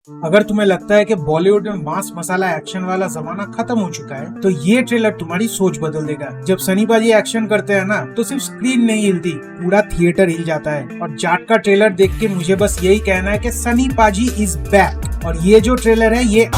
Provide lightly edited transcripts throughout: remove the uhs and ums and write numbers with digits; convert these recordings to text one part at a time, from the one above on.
अगर तुम्हें लगता है कि बॉलीवुड में मास मसाला एक्शन वाला जमाना खत्म हो चुका है तो ये ट्रेलर तुम्हारी सोच बदल देगा। जब सनी पाजी एक्शन करते हैं ना तो सिर्फ स्क्रीन नहीं हिलती, पूरा थिएटर हिल जाता है। और जाट का ट्रेलर देख के मुझे बस यही कहना है कि सनी पाजी इज बैक। और ये जो ट्रेलर है ये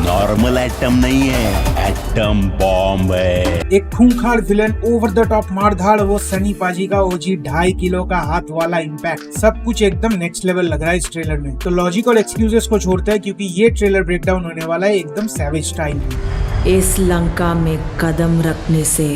नॉर्मल एटम नहीं है, एटम बॉम्ब है। एक खूंखार विलन, ओवर द टॉप मारधाड़, वो सनी पाजी का ओजी 2.5 किलो का हाथ वाला इम्पैक्ट, सब कुछ एकदम नेक्स्ट लेवल लग रहा है इस ट्रेलर में। तो लॉजिक और एक्सक्यूजेस को छोड़ते हैं क्योंकि ये ट्रेलर ब्रेकडाउन होने वाला है एकदम सैवेज स्टाइल में। इस लंका में कदम रखने से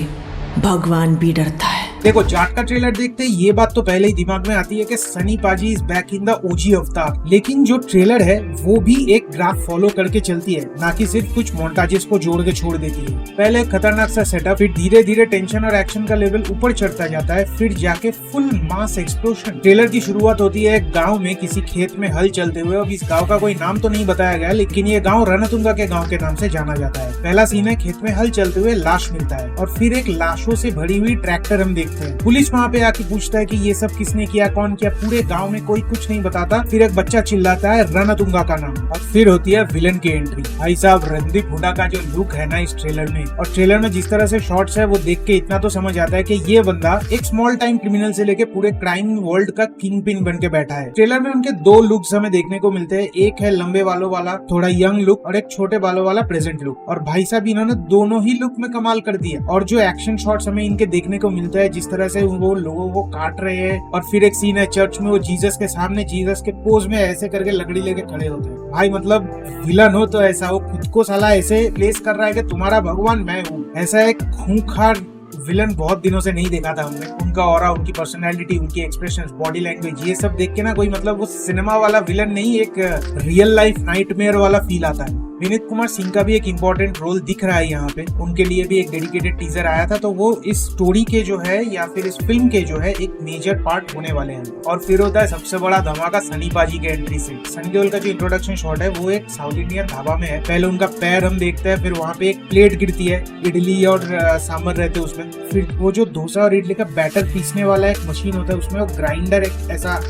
भगवान भी डरता है। देखो, जाट का ट्रेलर देखते ही ये बात तो पहले ही दिमाग में आती है कि सनी पाजी is back in the OG अवतार। लेकिन जो ट्रेलर है वो भी एक ग्राफ फॉलो करके चलती है, ना कि सिर्फ कुछ मोन्टाजेस को जोड़ के छोड़ देती है। पहले खतरनाक सा सेटअप, फिर धीरे धीरे टेंशन और एक्शन का लेवल ऊपर चढ़ता जाता है, फिर जाके फुल मास एक्सप्लोशन। ट्रेलर की शुरुआत होती है एक गाँव में किसी खेत में हल चलते हुए। अब इस गाँव का कोई नाम तो नहीं बताया गया, लेकिन ये गाँव रणतुंगा के गाँव के नाम से जाना जाता है। पहला सीन है खेत में हल चलते हुए लाश मिलता है और फिर एक लाशों से भरी हुई ट्रैक्टर हम देखते हैं। पुलिस वहाँ पे आके पूछता है कि ये सब किसने किया, कौन किया। पूरे गांव में कोई कुछ नहीं बताता। फिर एक बच्चा चिल्लाता है रणतुंगा का नाम, और फिर होती है विलन की एंट्री। भाई साहब, रणदीप हुड्डा का जो लुक है ना इस ट्रेलर में, और ट्रेलर में जिस तरह से शॉट्स है वो देख के इतना तो समझ आता है कि ये बंदा एक स्मॉल टाइम क्रिमिनल से लेके पूरे क्राइम वर्ल्ड का किंग पिन बन के बैठा है। ट्रेलर में उनके दो लुक्स हमें देखने को मिलते हैं, एक है लंबे बालों वाला थोड़ा यंग लुक, और एक छोटे बालों वाला प्रेजेंट लुक। और भाई साहब, इन्होंने दोनों ही लुक में कमाल कर दिया। और जो एक्शन शॉट्स हमें इनके देखने को मिलता है, जिस तरह से वो लोगों को काट रहे हैं, और फिर एक सीन है चर्च में, वो जीसस के सामने जीसस के पोज में ऐसे करके लकड़ी लेके खड़े होते हैं। भाई मतलब विलन हो तो ऐसा हो, खुद को साला ऐसे प्लेस कर रहा है कि तुम्हारा भगवान मैं हूँ। ऐसा एक खूंखार विलन बहुत दिनों से नहीं देखा था हमने। उनका ऑरा, उनकी पर्सनैलिटी, उनकी एक्सप्रेशंस, बॉडी लैंग्वेज, ये सब देख के ना कोई मतलब वो सिनेमा वाला विलन नहीं, एक रियल लाइफ नाइटमेयर वाला फील आता है। विनीत कुमार सिंह का भी एक इम्पोर्टेंट रोल दिख रहा है यहाँ पे। उनके लिए भी एक डेडिकेटेड टीजर आया था, तो वो इस स्टोरी के जो है या फिर इस फिल्म के जो है एक मेजर पार्ट होने वाले हैं। और फिर होता है सबसे बड़ा धमाका सनी पाजी के एंट्री से। सनी देओल का जो इंट्रोडक्शन शॉट है वो एक साउथ इंडियन ढाबा में है। पहले उनका पैर हम देखते हैं, फिर वहाँ पे एक प्लेट गिरती है, इडली और सांभर रहते हैं उसमें। फिर वो जो डोसा और इडली का बैटर पीसने वाला एक मशीन होता है, उसमें वो ग्राइंडर एक ऐसा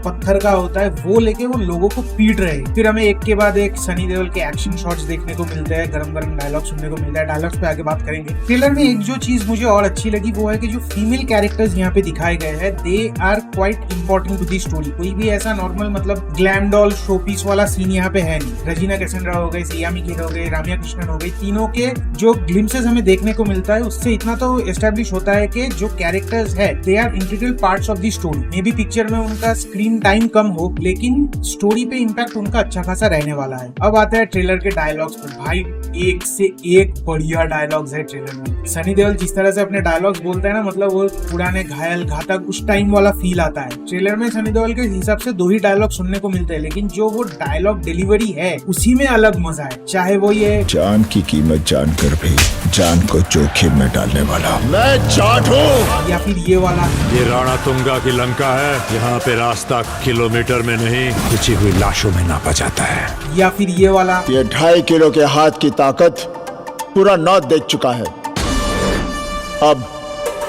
पत्थर का होता है, वो लेके वो लोगों को पीट रहे हैं। फिर हमें एक के बाद एक सनी देओल के एक्शन शॉट्स देखने को मिलते हैं, गरम गरम डायलॉग सुनने को मिलता है। डायलॉग्स पे आगे बात करेंगे। ट्रेलर में एक जो चीज मुझे और अच्छी लगी वो है कि जो फीमेल कैरेक्टर्स यहाँ पे दिखाए गए हैं, they are quite important to the story. कोई भी ऐसा नॉर्मल मतलब ग्लैम डॉल शोपीस वाला सीन यहाँ पे है नहीं। रजीना कैसेंड्रा हो गई, सियामी खेर हो गई, राम्या कृष्णन हो गई, तीनों के जो ग्लिम्सेस हमें देखने को मिलता है उससे इतना तो एस्टेब्लिश होता है कि जो कैरेक्टर्स है they are integral parts of the story. Maybe picture में उनका स्क्रीन टाइम कम हो, लेकिन स्टोरी पे इम्पैक्ट उनका अच्छा खासा रहने वाला है। अब आता है ट्रेलर के डायलॉग्स पर। भाई एक से एक बढ़िया डायलॉग्स है ट्रेलर में। सनी देओल जिस तरह से अपने डायलॉग्स बोलता है ना, मतलब वो पुराने घायल घातक उस टाइम वाला फील आता है। ट्रेलर में सनी देओल के हिसाब से 2 ही डायलॉग सुनने को मिलते हैं, लेकिन जो वो डायलॉग डिलीवरी है उसी में अलग मजा है। चाहे वो ये जान की कीमत जानकर भी जान को जोखिम में डालने वाला मैं जाट हूँ, या फिर ये वाला, ये रणतुंगा की लंका है, यहाँ पे रास्ता किलोमीटर में नहीं बिछी हुई लाशों में नापा जाता है। या फिर ये वाला, ये 2.5 किलो के हाथ की ताकत पूरा नॉर्थ देख चुका है, अब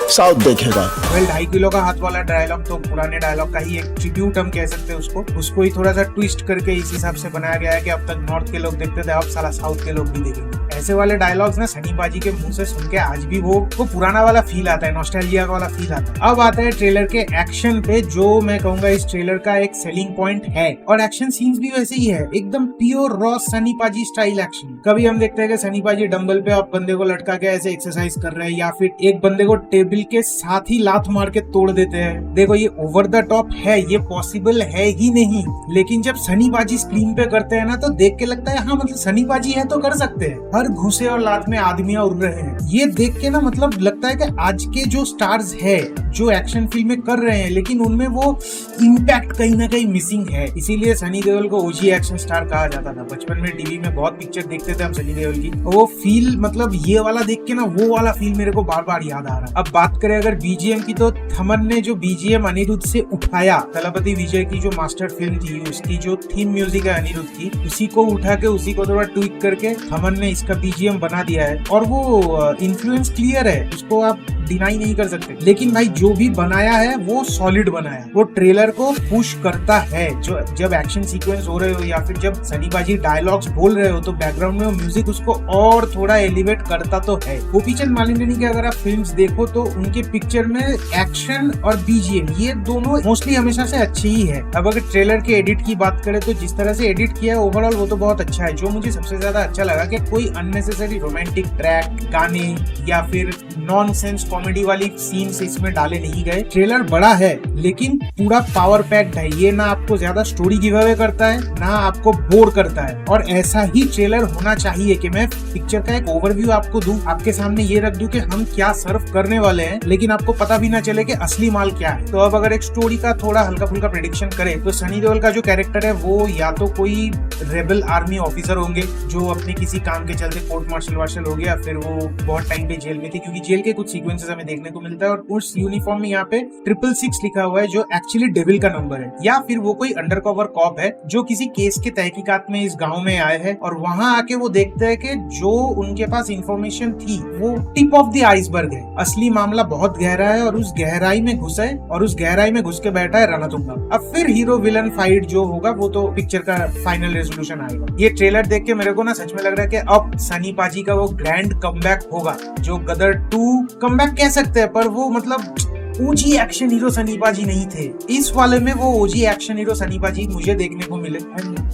साउथ देखेगा। 2.5 किलो का हाथ वाला डायलॉग तो पुराने डायलॉग का ही एक ट्रिब्यूट हम कह सकते हैं उसको ही थोड़ा सा ट्विस्ट करके इस हिसाब से बनाया गया है कि अब तक नॉर्थ के लोग देखते थे, अब साला साउथ के लोग भी देखेंगे। ऐसे वाले डायलॉग्स ना सनी पाजी के मुंह से सुन के आज भी वो पुराना वाला फील आता है, नॉस्टैल्जिया वाला फील आता है। अब आता है ट्रेलर के एक्शन पे, जो मैं कहूंगा इस ट्रेलर का एक सेलिंग पॉइंट है। और एक्शन सीन्स भी वैसे ही है, एकदम प्योर रॉ सनी पाजी स्टाइल एक्शन। कभी हम देखते हैं कि सनी पाजी डंबल पे आप बंदे को लटका के ऐसे एक्सरसाइज कर रहे हैं, या फिर एक बंदे को टेबल के साथ ही लात मार के तोड़ देते हैं। देखो, ये ओवर द टॉप है, ये पॉसिबल है ही नहीं, लेकिन जब सनी पाजी स्क्रीन पे करते हैं ना तो देख के लगता है हाँ मतलब सनी पाजी है तो कर सकते हैं। हर घुसे और लात में आदमियां उड़ रहे हैं, ये देख के ना मतलब लगता है कि आज के जो स्टार्स है जो एक्शन फिल्में कर रहे हैं, लेकिन उनमें वो इम्पैक्ट कहीं ना कहीं मिसिंग है। इसीलिए सनी देओल को ओजी एक्शन स्टार कहा जाता था। बचपन में टीवी में बहुत पिक्चर देखते थे हम सनी देओल की, वो फील मतलब ये वाला देख के ना वो वाला फील मेरे को बार बार याद आ रहा है। अब बात करें अगर बीजीएम की, तो थमन ने जो बीजीएम अनिरुद्ध से उठाया, तलपति विजय की जो मास्टर फिल्म थी उसकी जो थीम म्यूजिक है अनिरुद्ध की, उसी को उठा के उसी को थोड़ा ट्विक करके थमन ने इसका का बीजीएम बना दिया है और वो इन्फ्लुएंस क्लियर है, उसको आप डिनाई नहीं कर सकते। लेकिन भाई जो भी बनाया है वो सॉलिड बनाया है, वो ट्रेलर को पुश करता है। जो जब एक्शन सीक्वेंस हो रहे हो या फिर जब सनी पाजी डायलॉग्स बोल रहे हो तो बैकग्राउंड में वो म्यूजिक उसको और थोड़ा एलिवेट करता तो है। गोपीचंद मालिनी के अगर आप फिल्म्स देखो तो उनके पिक्चर में एक्शन और बीजीएम ये दोनों मोस्टली हमेशा से अच्छे ही है। अब अगर ट्रेलर के एडिट की बात करें तो जिस तरह से एडिट किया है ओवरऑल वो तो बहुत अच्छा है। जो मुझे सबसे ज्यादा अच्छा लगा कि कोई अननेसेसरी रोमांटिक ट्रैक, गाने या फिर नॉनसेंस कॉमेडी वाली सीन्स इसमें डाले नहीं गए। ट्रेलर बड़ा है लेकिन पूरा पावर पैक्ड है, ये ना आपको ज्यादा स्टोरी गिव अवे करता है ना आपको बोर करता है। और ऐसा ही ट्रेलर होना चाहिए कि मैं पिक्चर का एक ओवरव्यू आपको दूं, आपके सामने ये रख दूं कि हम क्या सर्व करने वाले हैं, लेकिन आपको पता भी ना चले कि असली माल क्या है। तो अब अगर एक स्टोरी का थोड़ा हल्का फुल्का प्रेडिक्शन करे तो सनी देओल का जो कैरेक्टर है वो या तो कोई रेबल आर्मी ऑफिसर होंगे जो अपने किसी काम के चलते कोर्ट मार्शल हो गया, फिर वो बहुत टाइम पे जेल में थे, क्योंकि जेल के कुछ सीक्वेंसेस हमें देखने को मिलता है और उस यूनिफॉर्म में यहाँ पे 666 लिखा हुआ है जो एक्चुअली डेविल का नंबर है। या फिर वो कोई अंडरकवर कॉप है जो किसी केस के तहकीकात में इस गांव में आए हैं और वहां आके वो देखते हैं कि जो उनके पास इंफॉर्मेशन थी वो टिप ऑफ द आइसबर्ग है, असली मामला बहुत गहरा है और उस गहराई में घुसा है और उस गहराई में घुस के बैठा है रणतुंगा। अब फिर हीरो विलन फाइट जो होगा वो तो पिक्चर का फाइनल रेजोल्यूशन आएगा। ये ट्रेलर देख के मेरे को ना सच में लग रहा है कि अब सनी पाजी का वो ग्रैंड कमबैक होगा जो गदर 2 कमबैक कह सकते हैं, पर वो मतलब ओजी एक्शन हीरो सनी पाजी नहीं थे। इस वाले में वो ओजी एक्शन हीरो सनी पाजी मुझे देखने को मिले।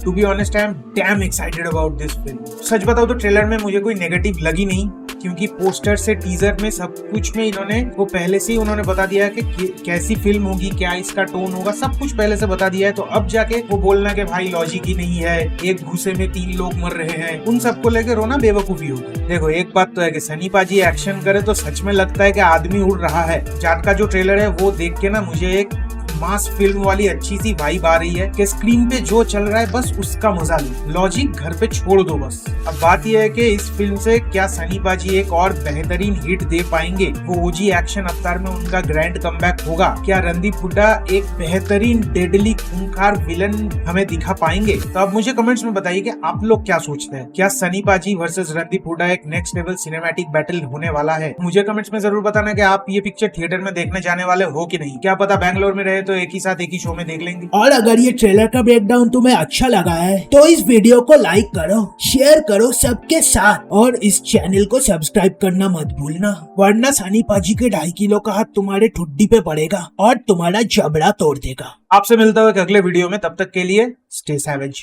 To be honest I am damn excited about this film. सच बताओ तो ट्रेलर में मुझे कोई नेगेटिव लगी नहीं, क्योंकि पोस्टर से टीजर में सब कुछ में इन्होंने वो पहले से ही उन्होंने बता दिया है कि कैसी फिल्म होगी, क्या इसका टोन होगा, सब कुछ पहले से बता दिया है। तो अब जाके वो बोलना कि भाई लॉजिक ही नहीं है, एक घुसे में 3 लोग मर रहे हैं, उन सबको लेकर रोना बेवकूफी होगी। देखो एक बात तो है कि सनी पाजी एक्शन करे तो सच में लगता है कि आदमी उड़ रहा है। जाट का जो ट्रेलर है वो देख के ना मुझे एक मास फिल्म वाली अच्छी सी वाइब आ रही है कि स्क्रीन पे जो चल रहा है बस उसका मजा लो, लॉजिक घर पे छोड़ दो बस। अब बात यह है कि इस फिल्म से क्या सनी पाजी एक और बेहतरीन हिट दे पाएंगे, वो ओजी एक्शन अवतार में उनका ग्रैंड कमबैक होगा, क्या रणदीप हुड्डा एक बेहतरीन डेडली खूंखार विलन हमें दिखा पाएंगे। तो अब मुझे कमेंट्स में बताइए कि आप लोग क्या सोचते हैं, क्या सनी पाजी वर्सेस रणदीप हुड्डा एक नेक्स्ट लेवल सिनेमैटिक बैटल होने वाला है। मुझे कमेंट्स में जरूर बताना कि आप ये पिक्चर थिएटर में देखने जाने वाले हो कि नहीं, क्या पता बैंगलोर में रहे तो एक ही साथ एक ही शो में देख लेंगे। और अगर ये ट्रेलर का ब्रेकडाउन तुम्हें अच्छा लगा है तो इस वीडियो को लाइक करो, शेयर करो सबके साथ और इस चैनल को सब्सक्राइब करना मत भूलना, वरना सनी पाजी के 2.5 किलो का हाथ तुम्हारे ठुड्डी पे पड़ेगा और तुम्हारा जबड़ा तोड़ देगा। आपसे मिलता है अगले वीडियो में, तब तक के लिए स्टे सैवेज।